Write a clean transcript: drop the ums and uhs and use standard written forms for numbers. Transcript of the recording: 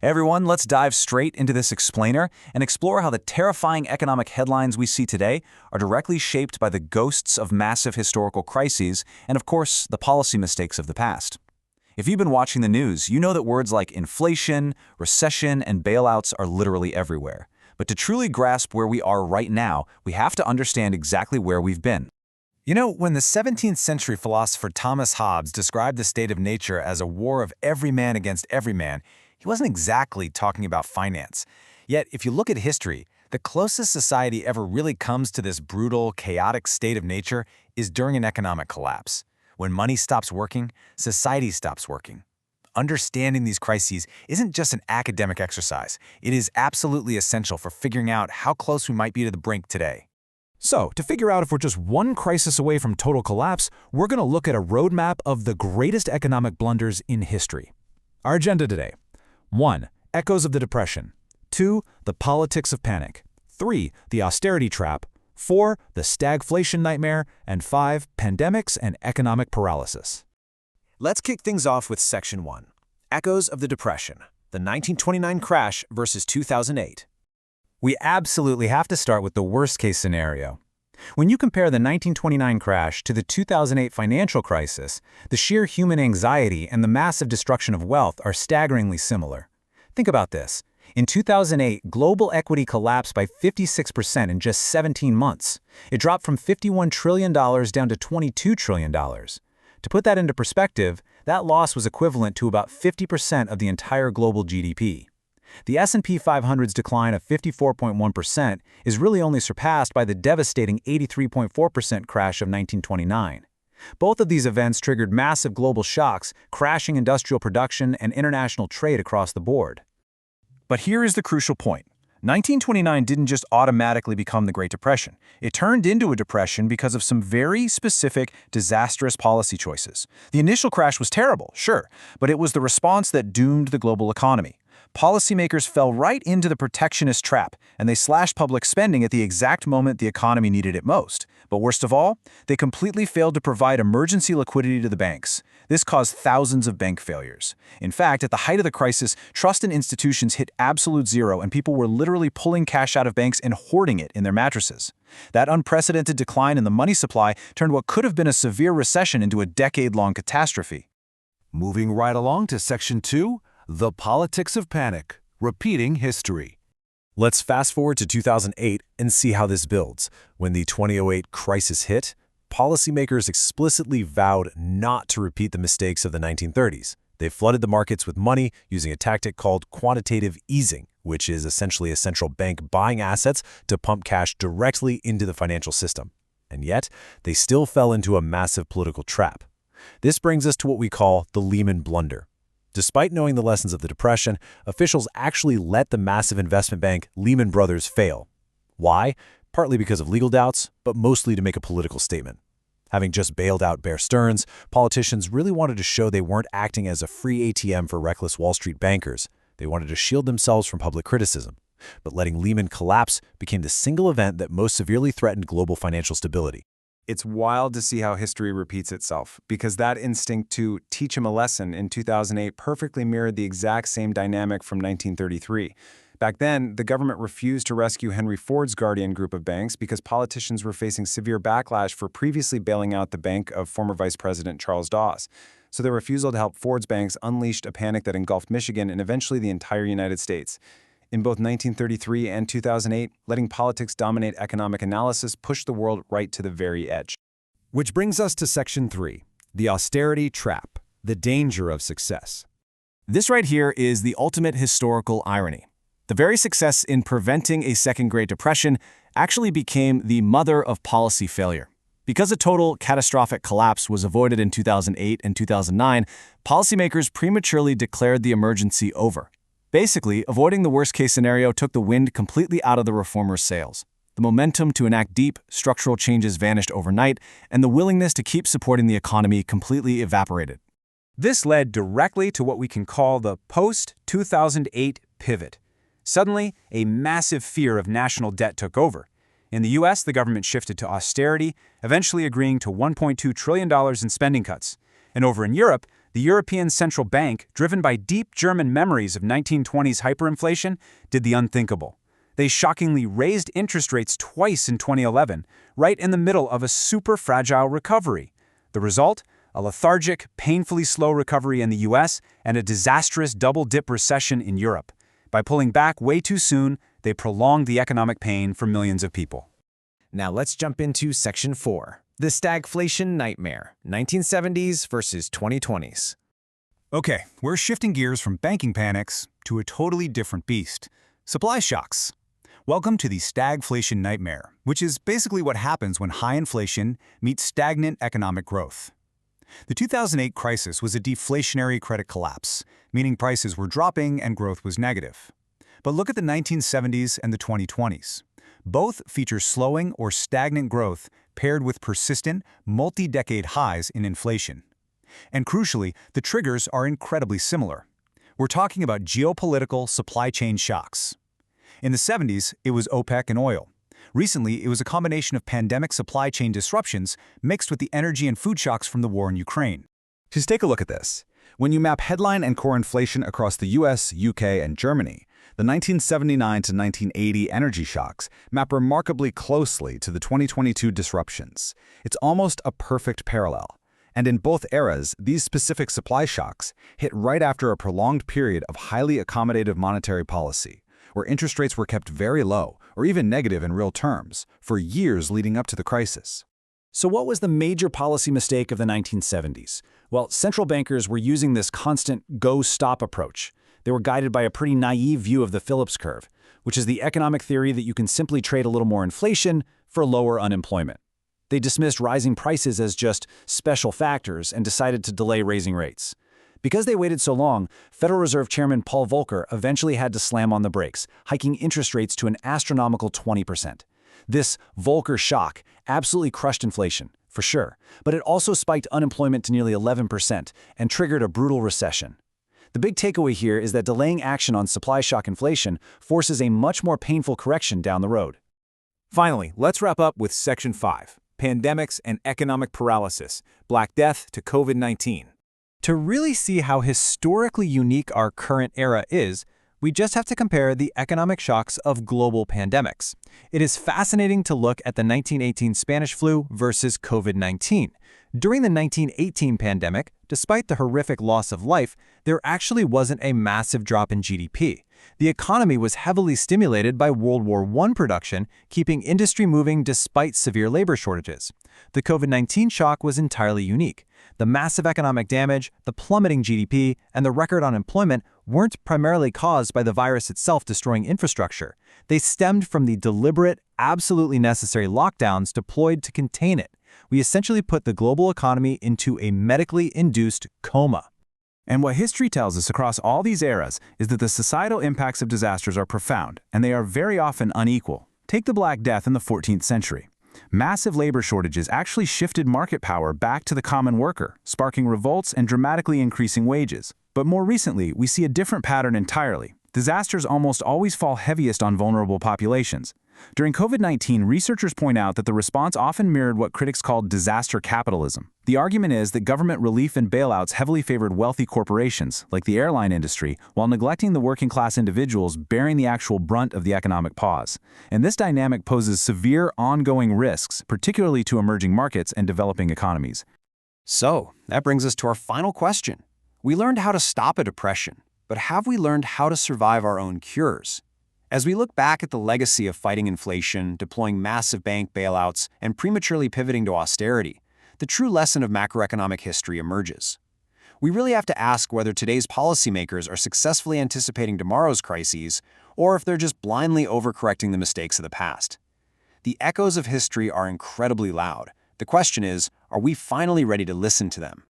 Hey everyone, let's dive straight into this explainer and explore how the terrifying economic headlines we see today are directly shaped by the ghosts of massive historical crises and, of course, the policy mistakes of the past. If you've been watching the news, you know that words like inflation, recession, and bailouts are literally everywhere. But to truly grasp where we are right now, we have to understand exactly where we've been. You know, when the 17th century philosopher Thomas Hobbes described the state of nature as a war of every man against every man, he wasn't exactly talking about finance. Yet, if you look at history, the closest society ever really comes to this brutal, chaotic state of nature is during an economic collapse. When money stops working, society stops working. Understanding these crises isn't just an academic exercise. It is absolutely essential for figuring out how close we might be to the brink today. So, to figure out if we're just one crisis away from total collapse, we're going to look at a roadmap of the greatest economic blunders in history. Our agenda today: 1. Echoes of the Depression. 2. The politics of panic. 3. The austerity trap. 4. The stagflation nightmare. And 5. Pandemics and economic paralysis. Let's kick things off with Section 1. Echoes of the Depression, the 1929 crash versus 2008. We absolutely have to start with the worst-case scenario. When you compare the 1929 crash to the 2008 financial crisis, the sheer human anxiety and the massive destruction of wealth are staggeringly similar. Think about this. In 2008, global equity collapsed by 56% in just 17 months. It dropped from $51 trillion down to $22 trillion. To put that into perspective, that loss was equivalent to about 50% of the entire global GDP. The S&P 500's decline of 54.1% is really only surpassed by the devastating 83.4% crash of 1929. Both of these events triggered massive global shocks, crashing industrial production and international trade across the board. But here is the crucial point. 1929 didn't just automatically become the Great Depression. It turned into a depression because of some very specific, disastrous policy choices. The initial crash was terrible, sure, but it was the response that doomed the global economy. Policymakers fell right into the protectionist trap, and they slashed public spending at the exact moment the economy needed it most. But worst of all, they completely failed to provide emergency liquidity to the banks. This caused thousands of bank failures. In fact, at the height of the crisis, trust in institutions hit absolute zero, and people were literally pulling cash out of banks and hoarding it in their mattresses. That unprecedented decline in the money supply turned what could have been a severe recession into a decade-long catastrophe. Moving right along to Section 2, the politics of panic, repeating history. Let's fast forward to 2008 and see how this builds. When the 2008 crisis hit, policymakers explicitly vowed not to repeat the mistakes of the 1930s. They flooded the markets with money using a tactic called quantitative easing, which is essentially a central bank buying assets to pump cash directly into the financial system. And yet, they still fell into a massive political trap. This brings us to what we call the Lehman blunder. Despite knowing the lessons of the Depression, officials actually let the massive investment bank Lehman Brothers fail. Why? Partly because of legal doubts, but mostly to make a political statement. Having just bailed out Bear Stearns, politicians really wanted to show they weren't acting as a free ATM for reckless Wall Street bankers. They wanted to shield themselves from public criticism. But letting Lehman collapse became the single event that most severely threatened global financial stability. It's wild to see how history repeats itself, because that instinct to teach him a lesson in 2008 perfectly mirrored the exact same dynamic from 1933. Back then, the government refused to rescue Henry Ford's Guardian group of banks because politicians were facing severe backlash for previously bailing out the bank of former Vice President Charles Dawes. So their refusal to help Ford's banks unleashed a panic that engulfed Michigan and eventually the entire United States. In both 1933 and 2008, letting politics dominate economic analysis pushed the world right to the very edge. Which brings us to Section 3, the austerity trap, the danger of success. This right here is the ultimate historical irony. The very success in preventing a second Great Depression actually became the mother of policy failure. Because a total catastrophic collapse was avoided in 2008 and 2009, policymakers prematurely declared the emergency over. Basically, avoiding the worst-case scenario took the wind completely out of the reformers' sails. The momentum to enact deep, structural changes vanished overnight, and the willingness to keep supporting the economy completely evaporated. This led directly to what we can call the post-2008 pivot. Suddenly, a massive fear of national debt took over. In the U.S., the government shifted to austerity, eventually agreeing to $1.2 trillion in spending cuts. And over in Europe, The European Central Bank, driven by deep German memories of 1920s hyperinflation, did the unthinkable. They shockingly raised interest rates twice in 2011, right in the middle of a super fragile recovery. The result? A lethargic, painfully slow recovery in the US and a disastrous double-dip recession in Europe. By pulling back way too soon, they prolonged the economic pain for millions of people. Now let's jump into Section 4, the stagflation nightmare, 1970s versus 2020s. Okay, we're shifting gears from banking panics to a totally different beast: supply shocks. Welcome to the stagflation nightmare, which is basically what happens when high inflation meets stagnant economic growth. The 2008 crisis was a deflationary credit collapse, meaning prices were dropping and growth was negative. But look at the 1970s and the 2020s. Both feature slowing or stagnant growth paired with persistent, multi-decade highs in inflation. And crucially, the triggers are incredibly similar. We're talking about geopolitical supply chain shocks. In the 70s, it was OPEC and oil. Recently, it was a combination of pandemic supply chain disruptions mixed with the energy and food shocks from the war in Ukraine. Just take a look at this. When you map headline and core inflation across the US, UK, and Germany, the 1979 to 1980 energy shocks map remarkably closely to the 2022 disruptions. It's almost a perfect parallel. And in both eras, these specific supply shocks hit right after a prolonged period of highly accommodative monetary policy, where interest rates were kept very low, or even negative in real terms, for years leading up to the crisis. So what was the major policy mistake of the 1970s? Well, central bankers were using this constant go-stop approach. They were guided by a pretty naive view of the Phillips curve, which is the economic theory that you can simply trade a little more inflation for lower unemployment. They dismissed rising prices as just special factors and decided to delay raising rates. Because they waited so long, Federal Reserve Chairman Paul Volcker eventually had to slam on the brakes, hiking interest rates to an astronomical 20%. This Volcker shock absolutely crushed inflation, for sure, but it also spiked unemployment to nearly 11% and triggered a brutal recession. The big takeaway here is that delaying action on supply shock inflation forces a much more painful correction down the road. Finally, let's wrap up with Section 5, pandemics and economic paralysis, Black Death to COVID-19. To really see how historically unique our current era is, we just have to compare the economic shocks of global pandemics. It is fascinating to look at the 1918 Spanish flu versus COVID-19. During the 1918 pandemic, despite the horrific loss of life, there actually wasn't a massive drop in GDP. The economy was heavily stimulated by World War I production, keeping industry moving despite severe labor shortages. The COVID-19 shock was entirely unique. The massive economic damage, the plummeting GDP, and the record unemployment weren't primarily caused by the virus itself destroying infrastructure. They stemmed from the deliberate, absolutely necessary lockdowns deployed to contain it. We essentially put the global economy into a medically induced coma. And what history tells us across all these eras is that the societal impacts of disasters are profound, and they are very often unequal. Take the Black Death in the 14th century. Massive labor shortages actually shifted market power back to the common worker, sparking revolts and dramatically increasing wages. But more recently, we see a different pattern entirely. Disasters almost always fall heaviest on vulnerable populations. During COVID-19, researchers point out that the response often mirrored what critics called disaster capitalism. The argument is that government relief and bailouts heavily favored wealthy corporations, like the airline industry, while neglecting the working-class individuals bearing the actual brunt of the economic pause. And this dynamic poses severe, ongoing risks, particularly to emerging markets and developing economies. So, that brings us to our final question. We learned how to stop a depression, but have we learned how to survive our own cures? As we look back at the legacy of fighting inflation, deploying massive bank bailouts, and prematurely pivoting to austerity, the true lesson of macroeconomic history emerges. We really have to ask whether today's policymakers are successfully anticipating tomorrow's crises, or if they're just blindly overcorrecting the mistakes of the past. The echoes of history are incredibly loud. The question is, are we finally ready to listen to them?